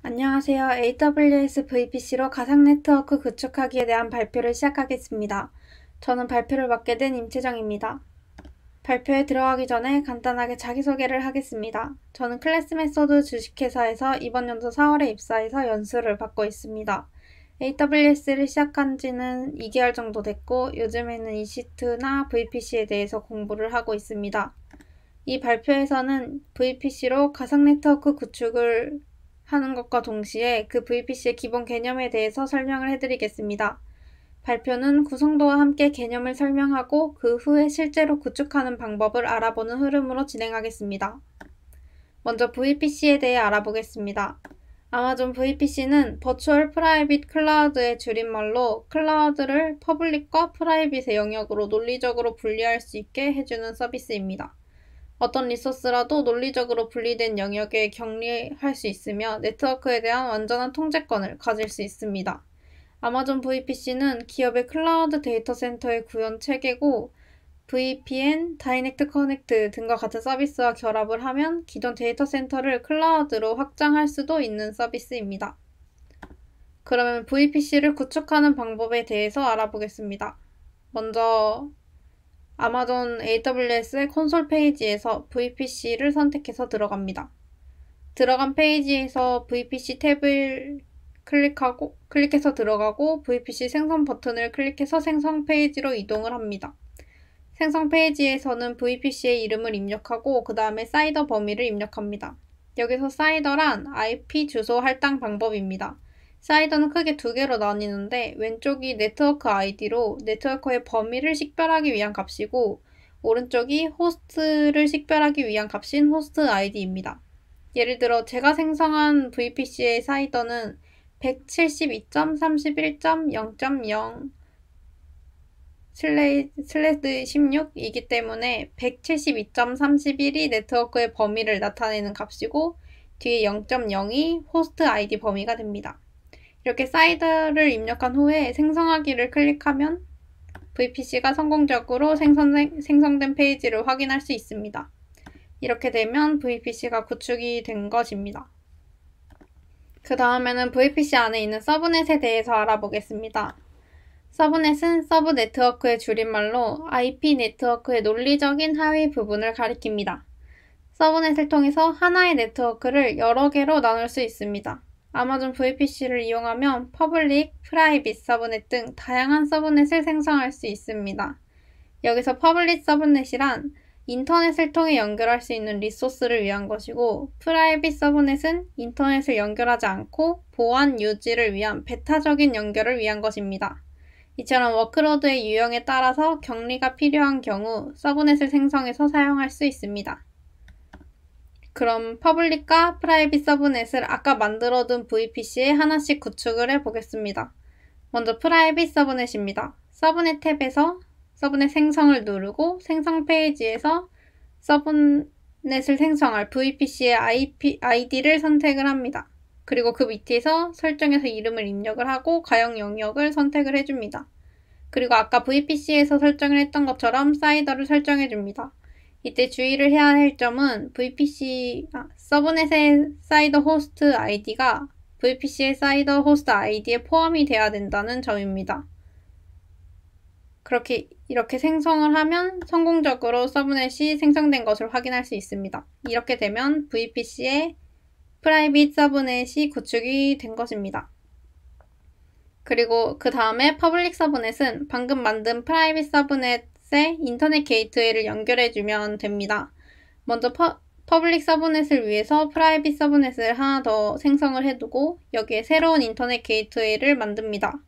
안녕하세요. AWS VPC로 가상 네트워크 구축하기에 대한 발표를 시작하겠습니다. 저는 발표를 맡게 된 임채정입니다. 발표에 들어가기 전에 간단하게 자기소개를 하겠습니다. 저는 클래스 메소드 주식회사에서 이번 연도 4월에 입사해서 연수를 받고 있습니다. AWS를 시작한 지는 2개월 정도 됐고 요즘에는 EC2나 VPC에 대해서 공부를 하고 있습니다. 이 발표에서는 VPC로 가상 네트워크 구축을 하는 것과 동시에 그 VPC의 기본 개념에 대해서 설명을 해드리겠습니다. 발표는 구성도와 함께 개념을 설명하고 그 후에 실제로 구축하는 방법을 알아보는 흐름으로 진행하겠습니다. 먼저 VPC에 대해 알아보겠습니다. 아마존 VPC는 버추얼 프라이빗 클라우드의 줄임말로 클라우드를 퍼블릭과 프라이빗의 영역으로 논리적으로 분리할 수 있게 해주는 서비스입니다. 어떤 리소스라도 논리적으로 분리된 영역에 격리할 수 있으며 네트워크에 대한 완전한 통제권을 가질 수 있습니다. 아마존 VPC는 기업의 클라우드 데이터 센터의 구현 체계고 VPN, 다이렉트 커넥트 등과 같은 서비스와 결합을 하면 기존 데이터 센터를 클라우드로 확장할 수도 있는 서비스입니다. 그러면 VPC를 구축하는 방법에 대해서 알아보겠습니다. 먼저 아마존 AWS의 콘솔 페이지에서 VPC를 선택해서 들어갑니다. 들어간 페이지에서 VPC 탭을 클릭해서 들어가고 VPC 생성 버튼을 클릭해서 생성 페이지로 이동을 합니다. 생성 페이지에서는 VPC의 이름을 입력하고 그 다음에 사이더 범위를 입력합니다. 여기서 사이더란 IP 주소 할당 방법입니다. 사이더는 크게 두 개로 나뉘는데 왼쪽이 네트워크 ID로 네트워크의 범위를 식별하기 위한 값이고 오른쪽이 호스트를 식별하기 위한 값인 호스트 ID입니다. 예를 들어 제가 생성한 VPC의 사이더는 172.31.0.0/16이기 때문에 172.31이 네트워크의 범위를 나타내는 값이고 뒤에 0.0이 호스트 ID 범위가 됩니다. 이렇게 사이더를 입력한 후에 생성하기를 클릭하면 VPC가 성공적으로 생성된 페이지를 확인할 수 있습니다. 이렇게 되면 VPC가 구축이 된 것입니다. 그 다음에는 VPC 안에 있는 서브넷에 대해서 알아보겠습니다. 서브넷은 서브 네트워크의 줄임말로 IP 네트워크의 논리적인 하위 부분을 가리킵니다. 서브넷을 통해서 하나의 네트워크를 여러 개로 나눌 수 있습니다. 아마존 VPC를 이용하면 퍼블릭, 프라이빗 서브넷 등 다양한 서브넷을 생성할 수 있습니다. 여기서 퍼블릭 서브넷이란 인터넷을 통해 연결할 수 있는 리소스를 위한 것이고 프라이빗 서브넷은 인터넷을 연결하지 않고 보안 유지를 위한 배타적인 연결을 위한 것입니다. 이처럼 워크로드의 유형에 따라서 격리가 필요한 경우 서브넷을 생성해서 사용할 수 있습니다. 그럼 퍼블릭과 프라이빗 서브넷을 아까 만들어둔 VPC에 하나씩 구축을 해보겠습니다. 먼저 프라이빗 서브넷입니다. 서브넷 탭에서 서브넷 생성을 누르고 생성 페이지에서 서브넷을 생성할 VPC의 ID를 선택을 합니다. 그리고 그 밑에서 설정에서 이름을 입력을 하고 가용 영역을 선택을 해줍니다. 그리고 아까 VPC에서 설정을 했던 것처럼 사이더를 설정해줍니다. 이때 주의를 해야 할 점은 서브넷의 사이더 호스트 ID가 VPC의 사이더 호스트 ID에 포함이 돼야 된다는 점입니다. 이렇게 생성을 하면 성공적으로 서브넷이 생성된 것을 확인할 수 있습니다. 이렇게 되면 VPC의 프라이빗 서브넷이 구축이 된 것입니다. 그리고 그 다음에 퍼블릭 서브넷은 방금 만든 프라이빗 서브넷에 인터넷 게이트웨이를 연결해주면 됩니다. 먼저 퍼블릭 서브넷을 위해서 프라이빗 서브넷을 하나 더 생성을 해두고 여기에 새로운 인터넷 게이트웨이를 만듭니다.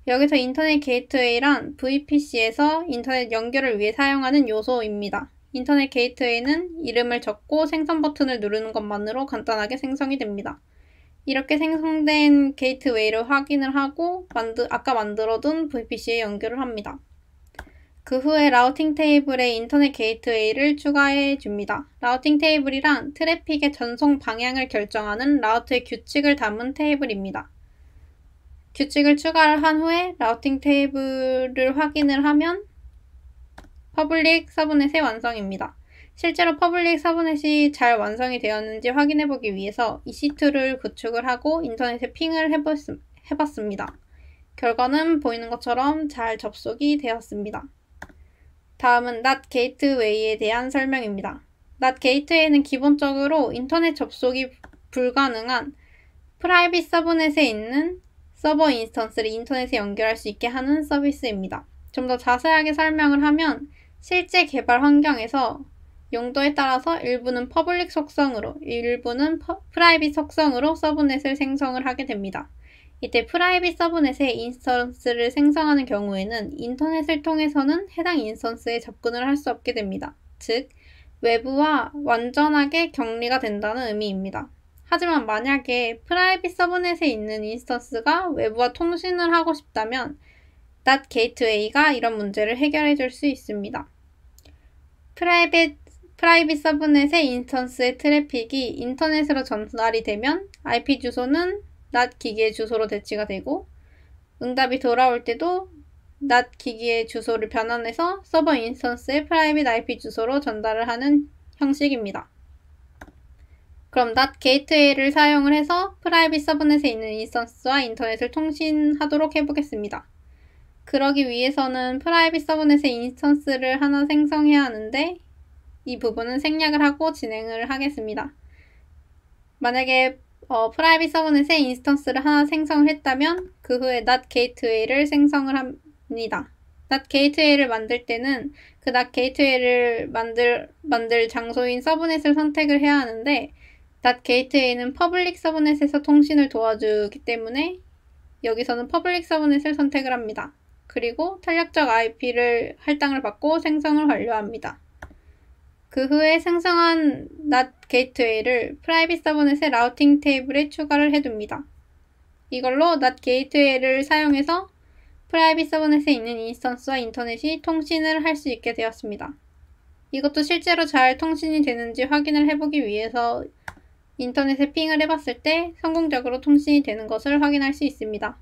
여기서 인터넷 게이트웨이란 VPC에서 인터넷 연결을 위해 사용하는 요소입니다. 인터넷 게이트웨이는 이름을 적고 생성 버튼을 누르는 것만으로 간단하게 생성이 됩니다. 이렇게 생성된 게이트웨이를 확인을 하고 아까 만들어둔 VPC에 연결을 합니다. 그 후에 라우팅 테이블에 인터넷 게이트웨이를 추가해 줍니다. 라우팅 테이블이란 트래픽의 전송 방향을 결정하는 라우트의 규칙을 담은 테이블입니다. 규칙을 추가를 한 후에 라우팅 테이블을 확인을 하면 퍼블릭 서브넷의 완성입니다. 실제로 퍼블릭 서브넷이 잘 완성이 되었는지 확인해보기 위해서 EC2를 구축을 하고 인터넷에 핑을 해봤습니다. 결과는 보이는 것처럼 잘 접속이 되었습니다. 다음은 NAT 게이트웨이에 대한 설명입니다. NAT 게이트웨이는 기본적으로 인터넷 접속이 불가능한 프라이빗 서브넷에 있는 서버 인스턴스를 인터넷에 연결할 수 있게 하는 서비스입니다. 좀 더 자세하게 설명을 하면 실제 개발 환경에서 용도에 따라서 일부는 퍼블릭 속성으로, 일부는 프라이빗 속성으로 서브넷을 생성을 하게 됩니다. 이때 프라이빗 서브넷에 인스턴스를 생성하는 경우에는 인터넷을 통해서는 해당 인스턴스에 접근을 할 수 없게 됩니다. 즉, 외부와 완전하게 격리가 된다는 의미입니다. 하지만 만약에 프라이빗 서브넷에 있는 인스턴스가 외부와 통신을 하고 싶다면 NAT 게이트웨이가 이런 문제를 해결해 줄 수 있습니다. 프라이빗 서브넷의 인스턴스의 트래픽이 인터넷으로 전달이 되면 IP 주소는 NAT 기기의 주소로 대치가 되고 응답이 돌아올 때도 NAT 기기의 주소를 변환해서 서버 인스턴스의 프라이빗 IP 주소로 전달을 하는 형식입니다. 그럼 NAT 게이트웨이를 사용을 해서 프라이빗 서브넷에 있는 인스턴스와 인터넷을 통신하도록 해보겠습니다. 그러기 위해서는 프라이빗 서브넷에 인스턴스를 하나 생성해야 하는데 이 부분은 생략을 하고 진행을 하겠습니다. 만약에 프라이빗 서브넷에 인스턴스를 하나 생성을 했다면 그 후에 NAT 게이트웨이를 생성을 합니다. NAT 게이트웨이를 만들 때는 그 NAT 게이트웨이를 만들 장소인 서브넷을 선택을 해야 하는데 NAT 게이트웨이는 퍼블릭 서브넷에서 통신을 도와주기 때문에 여기서는 퍼블릭 서브넷을 선택을 합니다. 그리고 탄력적 IP를 할당을 받고 생성을 완료합니다. 그 후에 생성한 NAT 게이트웨이를 프라이빗 서브넷의 라우팅 테이블에 추가를 해둡니다. 이걸로 NAT 게이트웨이를 사용해서 프라이빗 서브넷에 있는 인스턴스와 인터넷이 통신을 할 수 있게 되었습니다. 이것도 실제로 잘 통신이 되는지 확인을 해보기 위해서 인터넷에 핑을 해봤을 때 성공적으로 통신이 되는 것을 확인할 수 있습니다.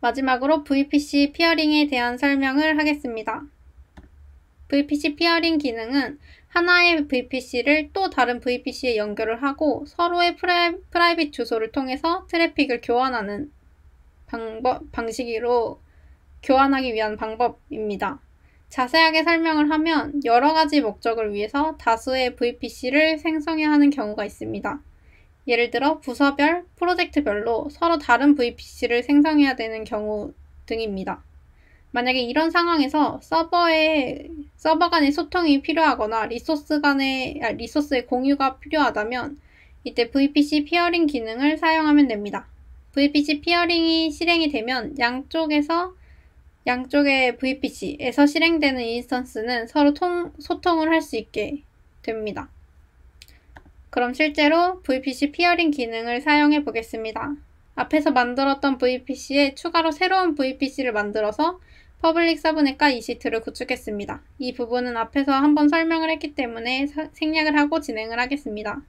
마지막으로 VPC 피어링에 대한 설명을 하겠습니다. VPC 피어링 기능은 하나의 VPC를 또 다른 VPC에 연결을 하고 서로의 프라이빗 주소를 통해서 트래픽을 교환하는 방식으로 교환하기 위한 방법입니다. 자세하게 설명을 하면 여러 가지 목적을 위해서 다수의 VPC를 생성해야 하는 경우가 있습니다. 예를 들어 부서별, 프로젝트별로 서로 다른 VPC를 생성해야 되는 경우 등입니다. 만약에 이런 상황에서 서버 간의 소통이 필요하거나 리소스의 공유가 필요하다면 이때 VPC 피어링 기능을 사용하면 됩니다. VPC 피어링이 실행이 되면 양쪽의 VPC에서 실행되는 인스턴스는 서로 소통을 할 수 있게 됩니다. 그럼 실제로 VPC 피어링 기능을 사용해 보겠습니다. 앞에서 만들었던 VPC에 추가로 새로운 VPC를 만들어서 퍼블릭 서브넷과 EC2를 구축했습니다. 이 부분은 앞에서 한번 설명을 했기 때문에 생략을 하고 진행을 하겠습니다.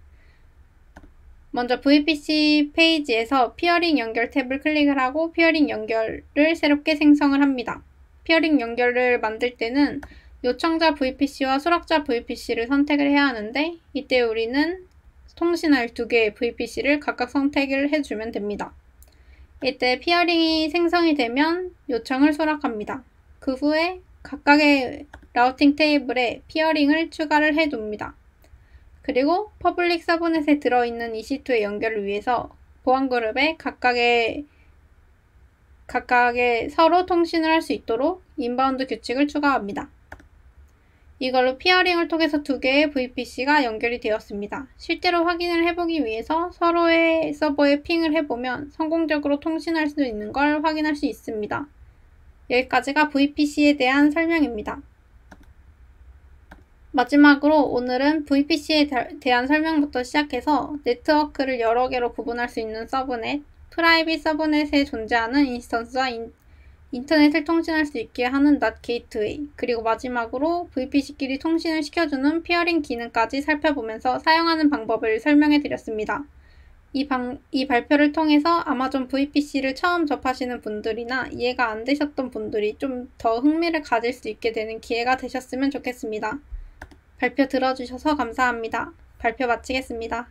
먼저 VPC 페이지에서 피어링 연결 탭을 클릭을 하고 피어링 연결을 새롭게 생성을 합니다. 피어링 연결을 만들 때는 요청자 VPC와 수락자 VPC를 선택을 해야 하는데 이때 우리는 통신할 두 개의 VPC를 각각 선택을 해주면 됩니다. 이때 피어링이 생성이 되면 요청을 수락합니다. 그 후에 각각의 라우팅 테이블에 피어링을 추가를 해둡니다. 그리고 퍼블릭 서브넷에 들어있는 EC2의 연결을 위해서 보안 그룹에 각각의 서로 통신을 할 수 있도록 인바운드 규칙을 추가합니다. 이걸로 피어링을 통해서 두 개의 VPC가 연결이 되었습니다. 실제로 확인을 해보기 위해서 서로의 서버에 핑을 해보면 성공적으로 통신할 수 있는 걸 확인할 수 있습니다. 여기까지가 VPC에 대한 설명입니다. 마지막으로 오늘은 VPC에 대한 설명부터 시작해서 네트워크를 여러 개로 구분할 수 있는 서브넷, 프라이빗 서브넷에 존재하는 인스턴스와 인터넷을 통신할 수 있게 하는 NAT 게이트웨이, 그리고 마지막으로 VPC끼리 통신을 시켜주는 피어링 기능까지 살펴보면서 사용하는 방법을 설명해 드렸습니다. 이 발표를 통해서 아마존 VPC를 처음 접하시는 분들이나 이해가 안 되셨던 분들이 좀 더 흥미를 가질 수 있게 되는 기회가 되셨으면 좋겠습니다. 발표 들어주셔서 감사합니다. 발표 마치겠습니다.